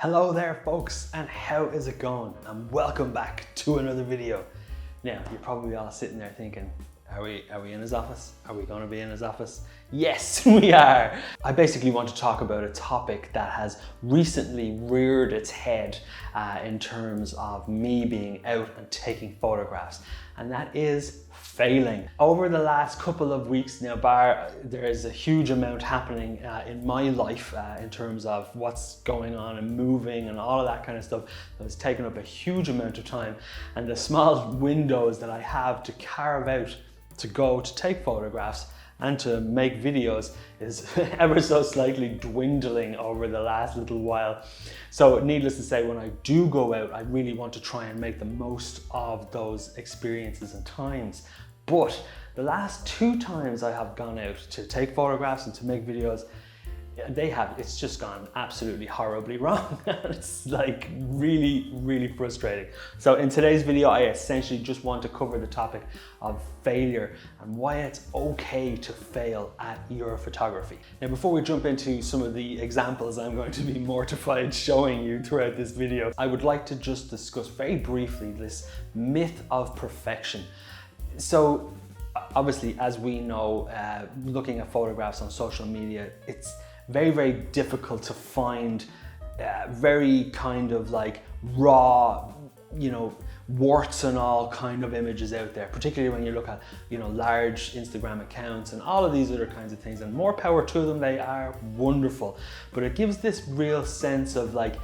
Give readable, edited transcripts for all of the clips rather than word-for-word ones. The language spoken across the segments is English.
Hello there folks, and how is it going? And welcome back to another video. Now, you're probably all sitting there thinking, are we in his office? Are we going to be in his office? Yes, we are. I basically want to talk about a topic that has recently reared its head in terms of me being out and taking photographs, and that is failing. Over the last couple of weeks now, there is a huge amount happening in my life in terms of what's going on and moving and all of that kind of stuff. It's taken up a huge amount of time, and the small windows that I have to carve out to go to take photographs and to make videos is ever so slightly dwindling over the last little while. So needless to say, when I do go out, I really want to try and make the most of those experiences and times. But the last 2 times I have gone out to take photographs and to make videos, it's just gone absolutely horribly wrong. It's like really frustrating. So in today's video, I essentially just want to cover the topic of failure and why it's okay to fail at your photography. Now, before we jump into some of the examples I'm going to be mortified showing you throughout this video, I would like to just discuss very briefly this myth of perfection. So obviously, as we know, looking at photographs on social media, it's very difficult to find very kind of like raw, warts and all kind of images out there, particularly when you look at, large Instagram accounts and all of these other kinds of things. And more power to them, they are wonderful. But it gives this real sense of like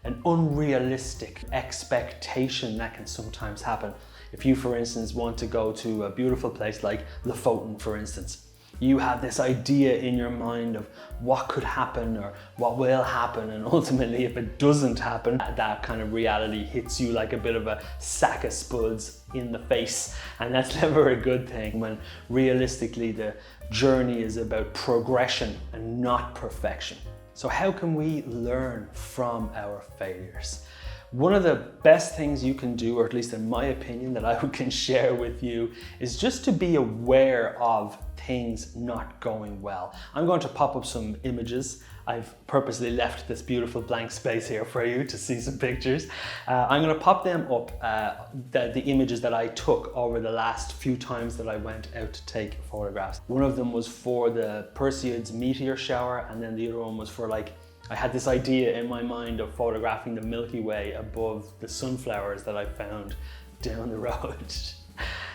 an unrealistic expectation that can sometimes happen. If you, for instance, want to go to a beautiful place like Lofoten, for instance, you have this idea in your mind of what could happen or what will happen, and ultimately if it doesn't happen, that kind of reality hits you like a bit of a sack of spuds in the face, and that's never a good thing when realistically the journey is about progression and not perfection. So how can we learn from our failures? One of the best things you can do, or at least in my opinion, that I can share with you, is just to be aware of things not going well. I'm going to pop up some images. I've purposely left this beautiful blank space here for you to see some pictures. I'm going to pop them up, the images that I took over the last few times that I went out to take photographs. One of them was for the Perseids meteor shower, and then the other one was for I had this idea in my mind of photographing the Milky Way above the sunflowers that I found down the road.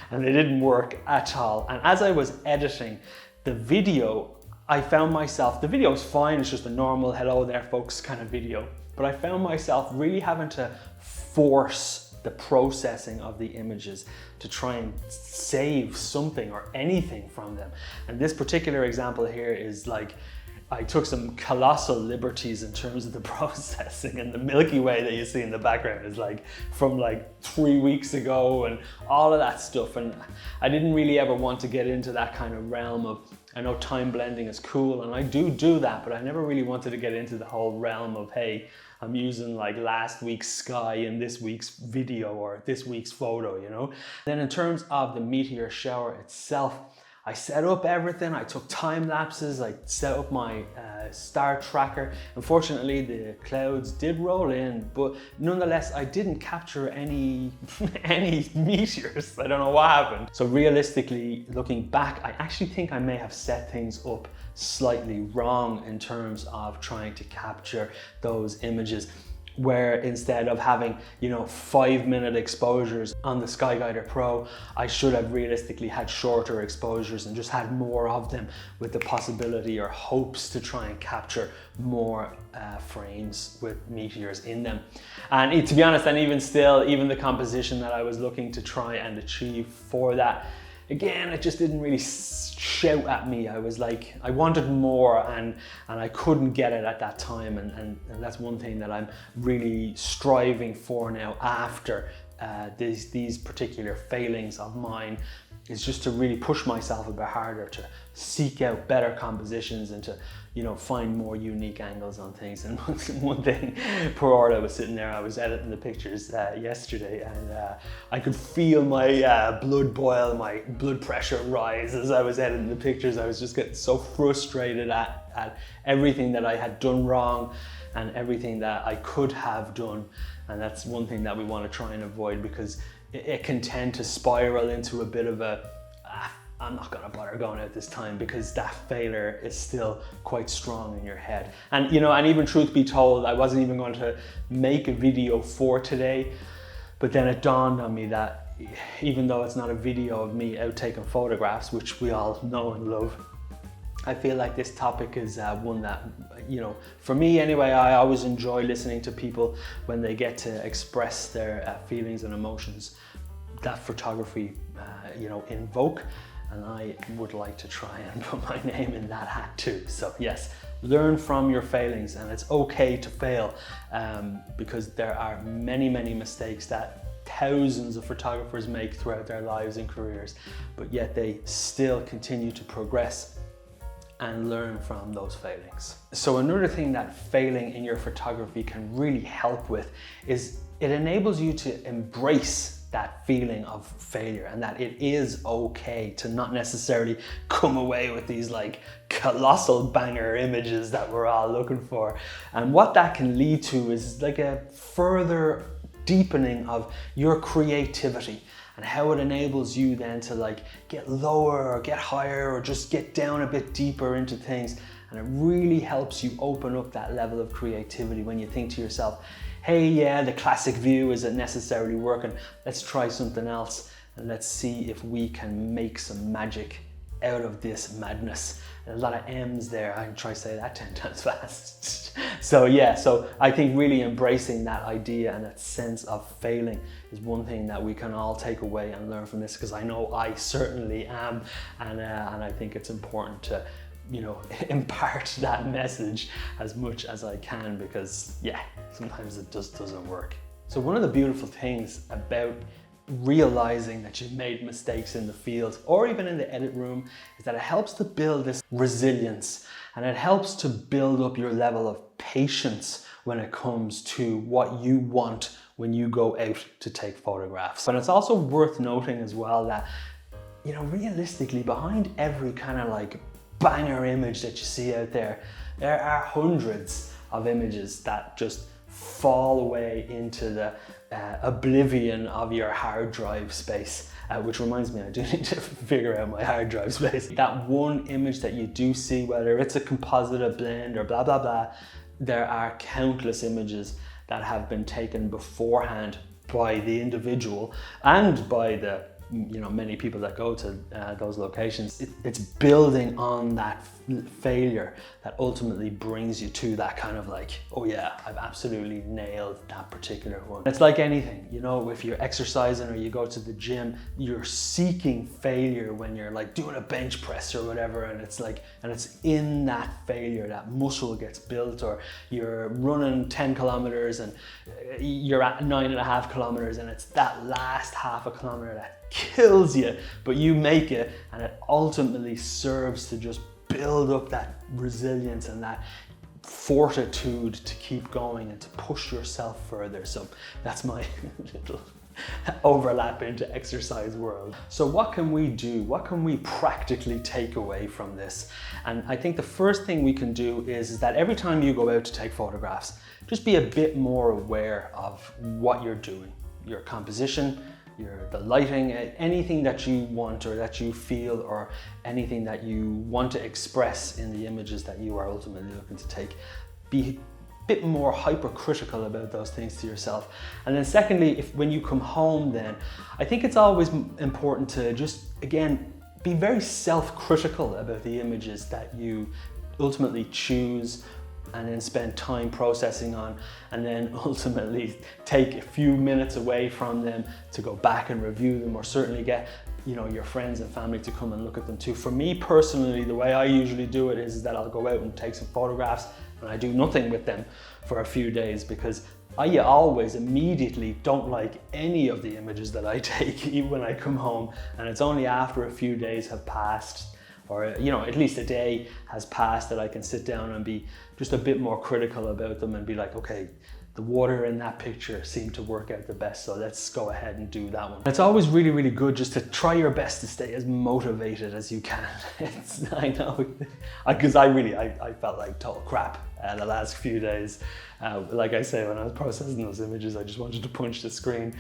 And it didn't work at all. And as I was editing the video, I found myself, the video was fine, it's just a normal hello there folks kind of video, but I found myself really having to force the processing of the images to try and save something or anything from them. And this particular example here is like, I took some colossal liberties in terms of the processing, and the Milky Way that you see in the background is like from 3 weeks ago and all of that stuff. And I didn't really ever want to get into that kind of realm of, I know time blending is cool and I do that, but I never really wanted to get into the whole realm of, hey, I'm using like last week's sky in this week's video or this week's photo, Then in terms of the meteor shower itself, I set up everything, I took time lapses, I set up my star tracker. Unfortunately, the clouds did roll in, but nonetheless, I didn't capture any meteors. I don't know what happened. So realistically, looking back, I actually think I may have set things up slightly wrong in terms of trying to capture those images, where instead of having 5-minute exposures on the Skyguider Pro, I should have realistically had shorter exposures and just had more of them, with the possibility or hopes to try and capture more frames with meteors in them. And to be honest, and even the composition that I was looking to try and achieve for that, again, it just didn't really shout at me. I was like, I wanted more, and I couldn't get it at that time. And that's one thing that I'm really striving for now after these particular failings of mine, is just to really push myself a bit harder to seek out better compositions and to find more unique angles on things. And one thing, poor Orla was sitting there, I was editing the pictures yesterday, and I could feel my blood boil, my blood pressure rise as I was editing the pictures. I was just getting so frustrated at everything that I had done wrong. and everything that I could have done. And that's one thing that we want to try and avoid, because it can tend to spiral into a bit of a, I'm not gonna bother going out this time, because that failure is still quite strong in your head. And you know, and even truth be told, I wasn't even going to make a video for today, but then it dawned on me that even though it's not a video of me out taking photographs, which we all know and love, I feel like this topic is one that, you know, for me anyway, I always enjoy listening to people when they get to express their feelings and emotions that photography, you know, invoke. And I would like to try and put my name in that hat too. So yes, learn from your failings, and it's okay to fail, because there are many, many mistakes that thousands of photographers make throughout their lives and careers, but yet they still continue to progress and learn from those failings. So another thing that failing in your photography can really help with is it enables you to embrace that feeling of failure, and that it is okay to not necessarily come away with these like colossal banger images that we're all looking for. And what that can lead to is like a further deepening of your creativity, and how it enables you then to like get lower or get higher or just get down a bit deeper into things. And it really helps you open up that level of creativity when you think to yourself, hey, yeah, the classic view isn't necessarily working. Let's try something else, and let's see if we can make some magic out of this madness. And a lot of M's there. I can try to say that 10 times fast. So yeah, so I think really embracing that idea and that sense of failing is one thing that we can all take away and learn from this, because I know I certainly am, and I think it's important to, you know, impart that message as much as I can, because yeah, sometimes it just doesn't work. So one of the beautiful things about realizing that you've made mistakes in the field or even in the edit room is that it helps to build this resilience, and it helps to build up your level of patience when it comes to what you want when you go out to take photographs. But it's also worth noting as well that, you know, realistically, behind every kind of like banger image that you see out there, there are hundreds of images that just fall away into the oblivion of your hard drive space, which reminds me, I do need to figure out my hard drive space. That one image that you do see, whether it's a composite, a blend, or blah, blah, blah, there are countless images that have been taken beforehand by the individual and by the, you know, many people that go to those locations. It's building on that failure that ultimately brings you to that kind of like, oh yeah, I've absolutely nailed that particular one. It's like anything, you know, if you're exercising or you go to the gym, you're seeking failure when you're like doing a bench press or whatever, and it's like, and it's in that failure that muscle gets built. Or you're running 10 kilometers and you're at 9.5 kilometers, and it's that last half a kilometer that kills you, but you make it, and it ultimately serves to just build up that resilience and that fortitude to keep going and to push yourself further. So that's my little overlap into exercise world. So what can we do? What can we practically take away from this? And I think the first thing we can do is that every time you go out to take photographs, just be a bit more aware of what you're doing, your composition, the lighting, anything that you want or that you feel, or anything that you want to express in the images that you are ultimately looking to take. Be a bit more hypercritical about those things to yourself. And then secondly, when you come home, then I think it's always important to just, again, be very self-critical about the images that you ultimately choose and then spend time processing on, and then ultimately take a few minutes away from them to go back and review them, or certainly get, you know, your friends and family to come and look at them too. For me personally, the way I usually do it is that I'll go out and take some photographs, and I do nothing with them for a few days, because I always immediately don't like any of the images that I take even when I come home, and it's only after a few days have passed or you know, at least a day has passed that I can sit down and be just a bit more critical about them and be like, okay, the water in that picture seemed to work out the best, so let's go ahead and do that one. It's always really, really good just to try your best to stay as motivated as you can. I know, because I felt like total crap the last few days. Like I say, when I was processing those images, I just wanted to punch the screen.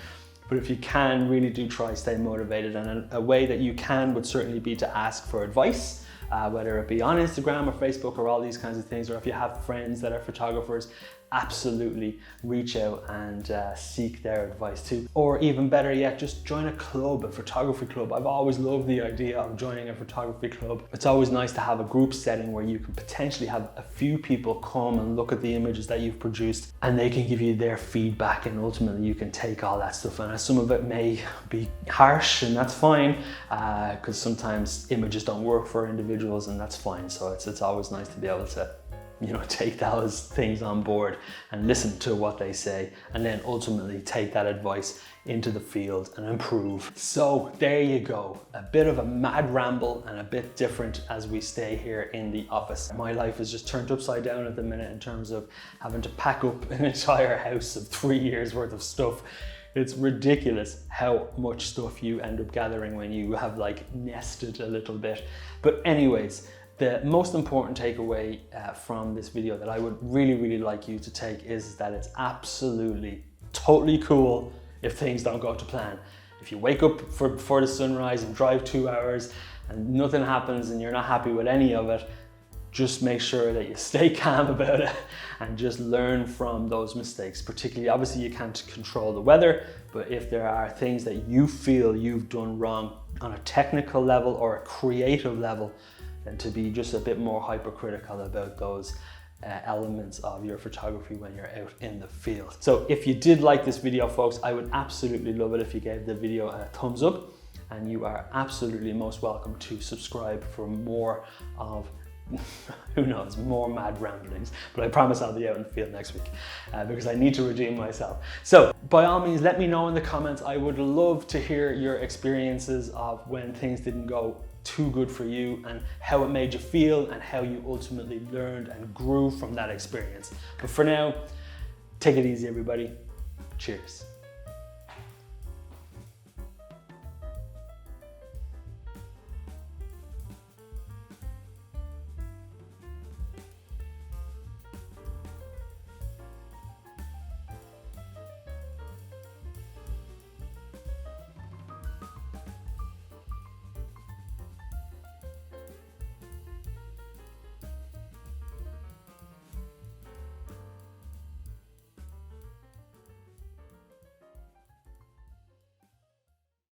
But if you can, really do try stay motivated, and a way that you can would certainly be to ask for advice, whether it be on Instagram or Facebook or all these kinds of things, or if you have friends that are photographers, absolutely reach out and seek their advice too. Or even better yet, just join a club, a photography club. I've always loved the idea of joining a photography club. It's always nice to have a group setting where you can potentially have a few people come and look at the images that you've produced, and they can give you their feedback, and ultimately you can take all that stuff. And some of it may be harsh, and that's fine, because sometimes images don't work for individuals, and that's fine. So it's always nice to be able to, you know, take those things on board and listen to what they say, and then ultimately take that advice into the field and improve. So there you go, a bit of a mad ramble and a bit different as we stay here in the office. My life is just turned upside down at the minute in terms of having to pack up an entire house of 3 years worth of stuff. It's ridiculous how much stuff you end up gathering when you have like nested a little bit. But anyways, the most important takeaway from this video that I would really, really like you to take is that it's absolutely, totally cool if things don't go to plan. If you wake up before the sunrise and drive 2 hours and nothing happens and you're not happy with any of it, just make sure that you stay calm about it and just learn from those mistakes. Particularly, obviously you can't control the weather, but if there are things that you feel you've done wrong on a technical level or a creative level, and to be just a bit more hypercritical about those elements of your photography when you're out in the field. So if you did like this video, folks, I would absolutely love it if you gave the video a thumbs up, and you are absolutely most welcome to subscribe for more of who knows, more mad ramblings. But I promise I'll be out in the field next week because I need to redeem myself. So by all means, let me know in the comments. I would love to hear your experiences of when things didn't go too good for you, and how it made you feel, and how you ultimately learned and grew from that experience. But for now, take it easy, everybody. Cheers.